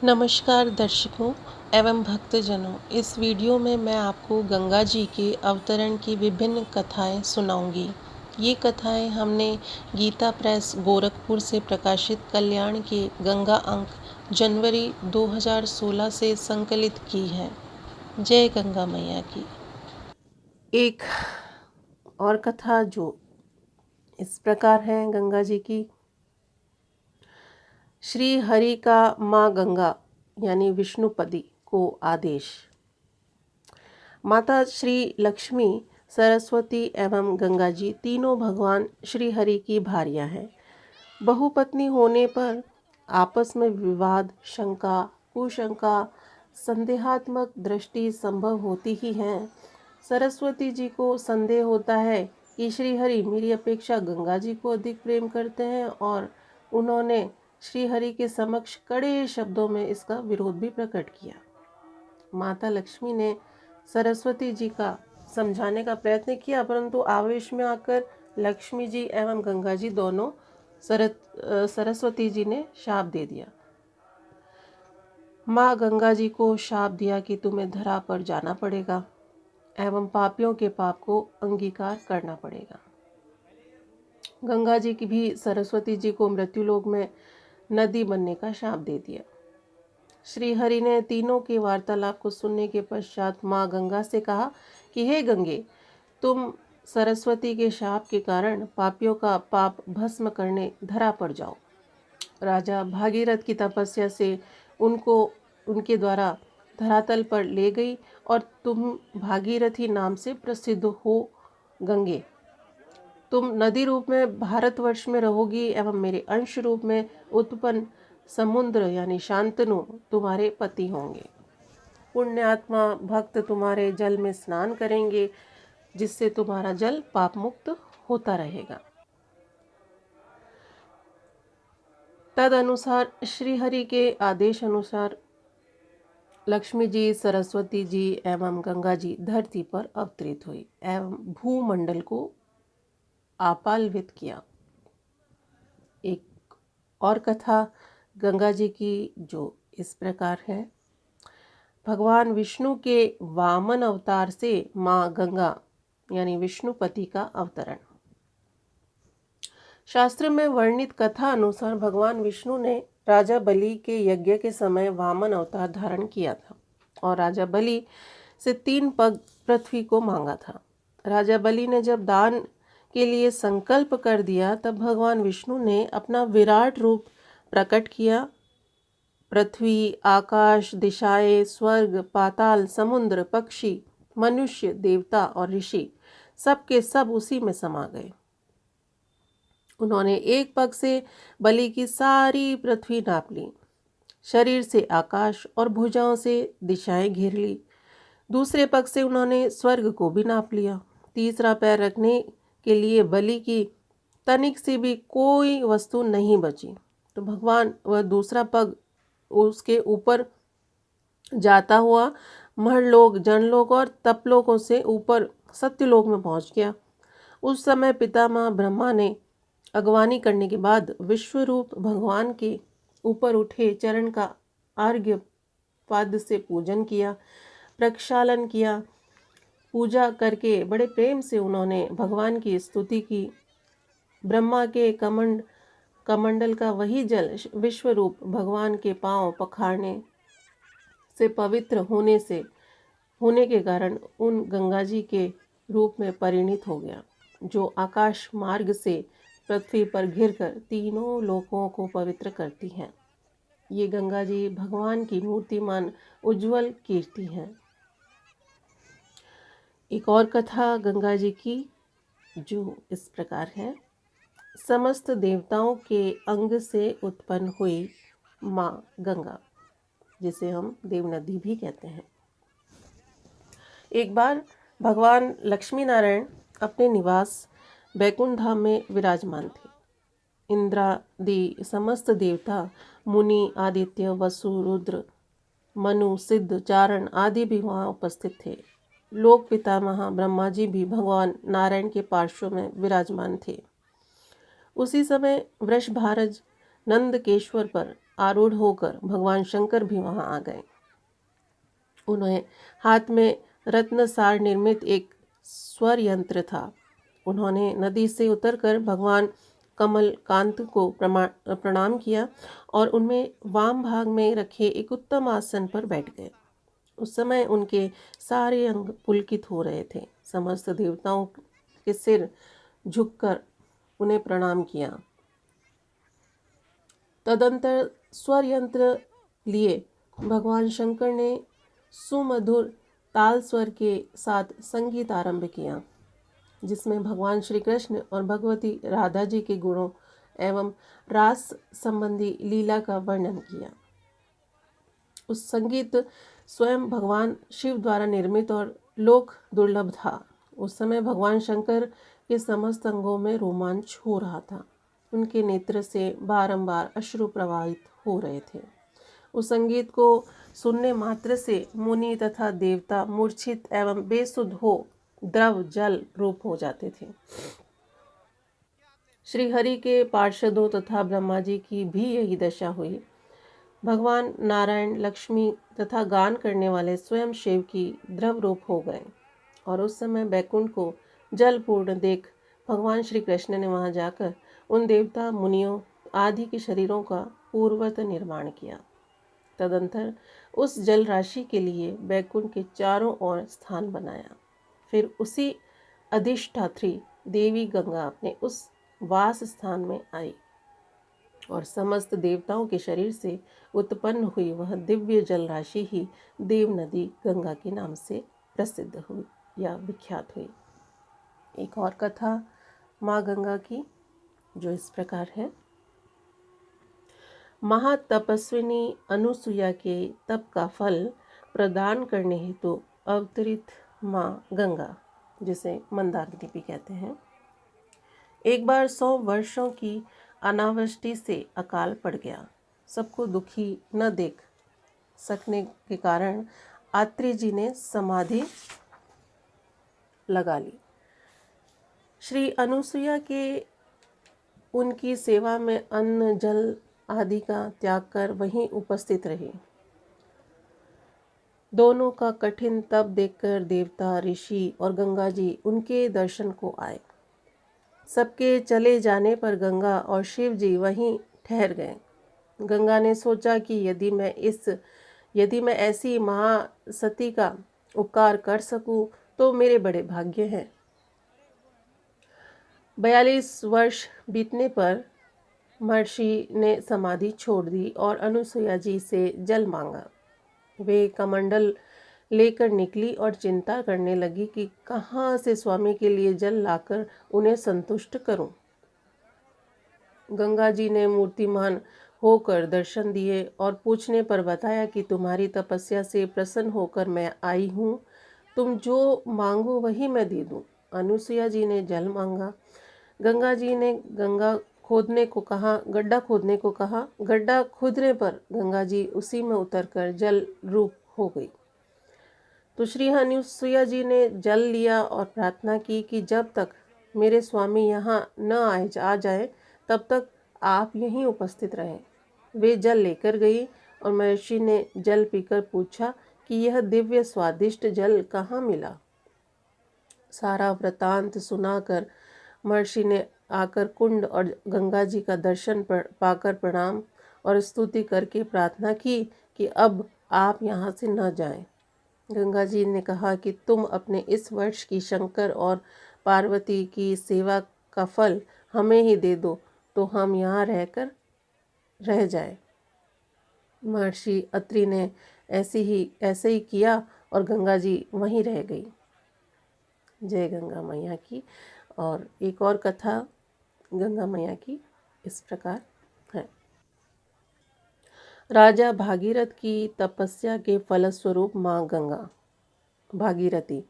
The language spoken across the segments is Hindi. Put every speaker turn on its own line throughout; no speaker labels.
नमस्कार दर्शकों एवं भक्तजनों। इस वीडियो में मैं आपको गंगा जी के अवतरण की विभिन्न कथाएं सुनाऊंगी। ये कथाएं हमने गीता प्रेस गोरखपुर से प्रकाशित कल्याण के गंगा अंक जनवरी 2016 से संकलित की हैं। जय गंगा मैया की। एक और कथा जो इस प्रकार है गंगा जी की। श्री हरि का माँ गंगा यानी विष्णुपदी को आदेश। माता श्री लक्ष्मी, सरस्वती एवं गंगा जी तीनों भगवान श्री हरि की भार्या हैं। बहुपत्नी होने पर आपस में विवाद, शंका, कुशंका, संदेहात्मक दृष्टि संभव होती ही है। सरस्वती जी को संदेह होता है कि श्री हरि मेरी अपेक्षा गंगा जी को अधिक प्रेम करते हैं और उन्होंने श्री हरि के समक्ष कड़े शब्दों में इसका विरोध भी प्रकट किया। माता लक्ष्मी ने सरस्वती जी का समझाने का प्रयत्न किया, परंतु आवेश में आकर लक्ष्मी जी एवं गंगा जी दोनों सरस्वती जी ने शाप दे दिया। माँ गंगा जी को शाप दिया कि तुम्हें धरा पर जाना पड़ेगा एवं पापियों के पाप को अंगीकार करना पड़ेगा। गंगा जी की भी सरस्वती जी को मृत्युलोक में नदी बनने का शाप दे दिया। श्री हरि ने तीनों के वार्तालाप को सुनने के पश्चात माँ गंगा से कहा कि हे गंगे, तुम सरस्वती के शाप के कारण पापियों का पाप भस्म करने धरा पर जाओ। राजा भागीरथ की तपस्या से उनको उनके द्वारा धरातल पर ले गई और तुम भागीरथी नाम से प्रसिद्ध हो गंगे। तुम नदी रूप में भारतवर्ष में रहोगी एवं मेरे अंश रूप में उत्पन्न समुद्र यानी शांतनु तुम्हारे पति होंगे। पुण्यात्मा भक्त तुम्हारे जल में स्नान करेंगे, जिससे तुम्हारा जल पाप मुक्त होता रहेगा। तद अनुसार श्री हरि के आदेश अनुसार लक्ष्मी जी, सरस्वती जी एवं गंगा जी धरती पर अवतरित हुई एवं भूमंडल को आपालवित किया। एक और कथा गंगा जी की जो इस प्रकार है। भगवान विष्णु के वामन अवतार से माँ गंगा यानी विष्णुपति का अवतरण। शास्त्र में वर्णित कथा अनुसार भगवान विष्णु ने राजा बलि के यज्ञ के समय वामन अवतार धारण किया था और राजा बलि से 3 पग पृथ्वी को मांगा था। राजा बलि ने जब दान के लिए संकल्प कर दिया, तब भगवान विष्णु ने अपना विराट रूप प्रकट किया। पृथ्वी, आकाश, दिशाएं, स्वर्ग, पाताल, समुद्र, पक्षी, मनुष्य, देवता और ऋषि सब के सब उसी में समा गए। उन्होंने एक पग से बलि की सारी पृथ्वी नाप ली, शरीर से आकाश और भुजाओं से दिशाएं घेर ली। दूसरे पग से उन्होंने स्वर्ग को भी नाप लिया। तीसरा पैर रखने के लिए बलि की तनिक से भी कोई वस्तु नहीं बची। तो भगवान वह दूसरा पग उसके ऊपर जाता हुआ महलोक, जनलोक और तपलोकों से ऊपर सत्यलोक में पहुंच गया। उस समय पितामह ब्रह्मा ने अगवानी करने के बाद विश्वरूप भगवान के ऊपर उठे चरण का अर्घ्य पाद से पूजन किया, प्रक्षालन किया। पूजा करके बड़े प्रेम से उन्होंने भगवान की स्तुति की। ब्रह्मा के कमंडल का वही जल विश्वरूप भगवान के पांव पखारने से पवित्र होने के कारण उन गंगा जी के रूप में परिणित हो गया, जो आकाश मार्ग से पृथ्वी पर घिरकर तीनों लोकों को पवित्र करती हैं। ये गंगा जी भगवान की मूर्तिमान उज्जवल कीर्ति है। एक और कथा गंगा जी की जो इस प्रकार है। समस्त देवताओं के अंग से उत्पन्न हुई माँ गंगा, जिसे हम देवनदी भी कहते हैं। एक बार भगवान लक्ष्मी नारायण अपने निवास बैकुंठ धाम में विराजमान थे। इंद्रादि समस्त देवता, मुनि, आदित्य, वसु, रुद्र, मनु, सिद्ध, चारण आदि भी वहाँ उपस्थित थे। लोक पितामह ब्रह्मा जी भी भगवान नारायण के पार्श्व में विराजमान थे। उसी समय वृषभारज नंदकेश्वर पर आरूढ़ होकर भगवान शंकर भी वहां आ गए। उन्हें हाथ में रत्नसार निर्मित एक स्वर यंत्र था। उन्होंने नदी से उतरकर भगवान कमलकांत को प्रणाम किया और उनमें वाम भाग में रखे एक उत्तम आसन पर बैठ गए। उस समय उनके सारे अंग पुलकित हो रहे थे। समस्त देवताओं के सिर झुककर उन्हें प्रणाम किया। तदंतर स्वर यंत्र लिए भगवान शंकर ने सुमधुर ताल स्वर के साथ संगीत आरंभ किया, जिसमें भगवान श्री कृष्ण और भगवती राधा जी के गुणों एवं रास संबंधी लीला का वर्णन किया। उस संगीत स्वयं भगवान शिव द्वारा निर्मित और लोक दुर्लभ था। उस समय भगवान शंकर के समस्त अंगों में रोमांच हो रहा था। उनके नेत्र से बारंबार अश्रु प्रवाहित हो रहे थे। उस संगीत को सुनने मात्र से मुनि तथा देवता मूर्छित एवं बेसुध हो द्रव जल रूप हो जाते थे। श्री हरि के पार्षदों तथा ब्रह्मा जी की भी यही दशा हुई। भगवान नारायण, लक्ष्मी तथा गान करने वाले स्वयं शिव की द्रव रूप हो गए और उस समय बैकुंठ को जलपूर्ण देख भगवान श्री कृष्ण ने वहां जाकर उन देवता मुनियों आदि के शरीरों का पूर्ववत निर्माण किया। तदंतर उस जल राशि के लिए बैकुंठ के चारों ओर स्थान बनाया। फिर उसी अधिष्ठात्री देवी गंगा अपने उस वास स्थान में आई और समस्त देवताओं के शरीर से उत्पन्न हुई वह दिव्य जल राशि ही देव नदी गंगा के नाम से प्रसिद्ध हुई या विख्यात हुई। एक और कथा माँ गंगा की जो इस प्रकार है। महातपस्विनी अनुसुईया के तप का फल प्रदान करने हेतु अवतरित माँ गंगा, जिसे मंदाकिनी भी कहते हैं, एक बार 100 वर्षों की अनावृष्टि से अकाल पड़ गया। सबको दुखी न देख सकने के कारण आत्रेय जी ने समाधि लगा ली। श्री अनुसुईया के उनकी सेवा में अन्न जल आदि का त्याग कर वहीं उपस्थित रहे। दोनों का कठिन तप देखकर देवता, ऋषि और गंगा जी उनके दर्शन को आए। सबके चले जाने पर गंगा और शिव जी वहीं ठहर गए। गंगा ने सोचा कि यदि मैं ऐसी महासती का उपकार कर सकूं तो मेरे बड़े भाग्य हैं। 42 वर्ष बीतने पर महर्षि ने समाधि छोड़ दी और अनुसुईया जी से जल मांगा। वे कमंडल लेकर निकली और चिंता करने लगी कि कहाँ से स्वामी के लिए जल लाकर उन्हें संतुष्ट करूं। गंगा जी ने मूर्तिमान होकर दर्शन दिए और पूछने पर बताया कि तुम्हारी तपस्या से प्रसन्न होकर मैं आई हूँ। तुम जो मांगो वही मैं दे दूँ। अनुसुईया जी ने जल मांगा। गंगा जी ने गड्ढा खोदने को कहा। गड्ढा खोदने पर गंगा जी उसी में उतरकर जल रूप हो गई। तो श्री अनुसुईया जी ने जल लिया और प्रार्थना की कि जब तक मेरे स्वामी यहाँ न आ जाए तब तक आप यहीं उपस्थित रहें। वे जल लेकर गई और महर्षि ने जल पीकर पूछा कि यह दिव्य स्वादिष्ट जल कहाँ मिला। सारा वृतांत सुनाकर महर्षि ने आकर कुंड और गंगा जी का दर्शन पाकर प्रणाम और स्तुति करके प्रार्थना की कि अब आप यहाँ से न जाएं। गंगा जी ने कहा कि तुम अपने इस वर्ष की शंकर और पार्वती की सेवा का फल हमें ही दे दो तो हम यहाँ रह जाए। महर्षि अत्रि ने ऐसे ही किया और गंगा जी वहीं रह गई। जय गंगा मैया की। और एक और कथा गंगा मैया की इस प्रकार है। राजा भागीरथ की तपस्या के फलस्वरूप माँ गंगा, भागीरथी,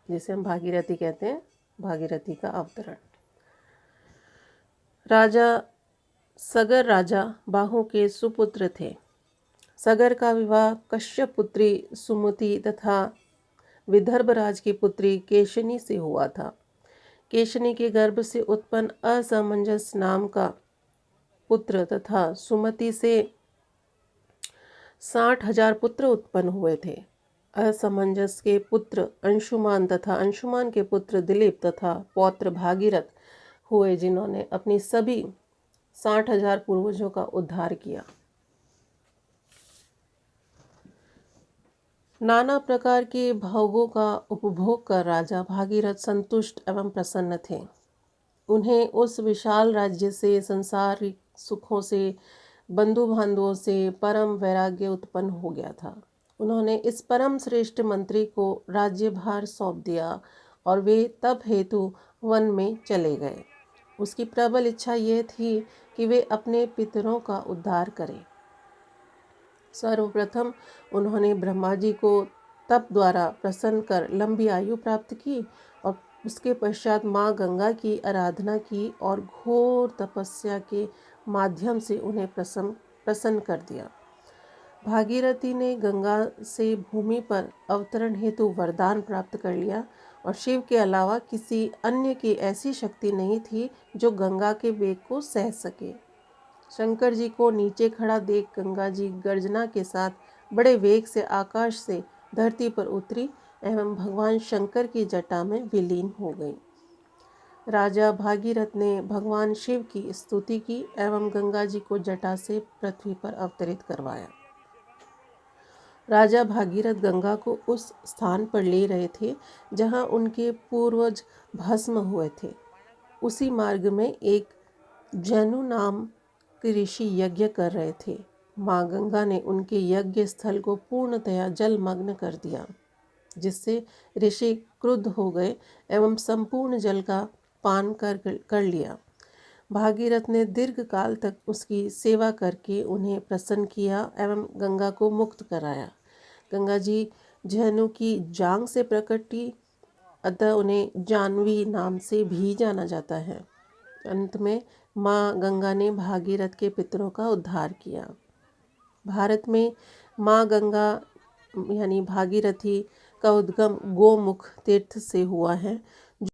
जिसे हम भागीरथी कहते हैं, भागीरथी का अवतरण। सगर राजा बाहु के सुपुत्र थे। सगर का विवाह कश्यप पुत्री सुमति तथा विदर्भ राज की पुत्री केशनी से हुआ था। केशनी के गर्भ से उत्पन्न असमंजस नाम का पुत्र तथा सुमति से 60,000 पुत्र उत्पन्न हुए थे। असमंजस के पुत्र अंशुमान तथा अंशुमान के पुत्र दिलीप तथा पौत्र भागीरथ हुए, जिन्होंने अपनी सभी 60,000 पूर्वजों का उद्धार किया। नाना प्रकार के भोगों का उपभोग कर राजा भागीरथ संतुष्ट एवं प्रसन्न थे। उन्हें उस विशाल राज्य से, संसारिक सुखों से, बंधु बांधवों से परम वैराग्य उत्पन्न हो गया था। उन्होंने इस परम श्रेष्ठ मंत्री को राज्यभार सौंप दिया और वे तप हेतु वन में चले गए। उसकी प्रबल इच्छा यह थी कि वे अपने पितरों का उद्धार करें। सर्वप्रथम उन्होंने ब्रह्मा जी को तप द्वारा प्रसन्न कर लंबी आयु प्राप्त की और उसके पश्चात माँ गंगा की आराधना की और घोर तपस्या के माध्यम से उन्हें प्रसन्न कर दिया। भागीरथी ने गंगा से भूमि पर अवतरण हेतु वरदान प्राप्त कर लिया और शिव के अलावा किसी अन्य की ऐसी शक्ति नहीं थी जो गंगा के वेग को सह सके। शंकर जी को नीचे खड़ा देख गंगा जी गर्जना के साथ बड़े वेग से आकाश से धरती पर उतरी एवं भगवान शंकर की जटा में विलीन हो गई। राजा भागीरथ ने भगवान शिव की स्तुति की एवं गंगा जी को जटा से पृथ्वी पर अवतरित करवाया। राजा भागीरथ गंगा को उस स्थान पर ले रहे थे जहां उनके पूर्वज भस्म हुए थे। उसी मार्ग में एक जनु नाम के ऋषि यज्ञ कर रहे थे। माँ गंगा ने उनके यज्ञ स्थल को पूर्णतया जलमग्न कर दिया, जिससे ऋषि क्रुद्ध हो गए एवं संपूर्ण जल का पान कर लिया। भागीरथ ने दीर्घ काल तक उसकी सेवा करके उन्हें प्रसन्न किया एवं गंगा को मुक्त कराया। गंगा जी जहनु की जांग से प्रकटी, अतः उन्हें जानवी नाम से भी जाना जाता है। अंत में माँ गंगा ने भागीरथ के पितरों का उद्धार किया। भारत में माँ गंगा यानी भागीरथी का उद्गम गोमुख तीर्थ से हुआ है,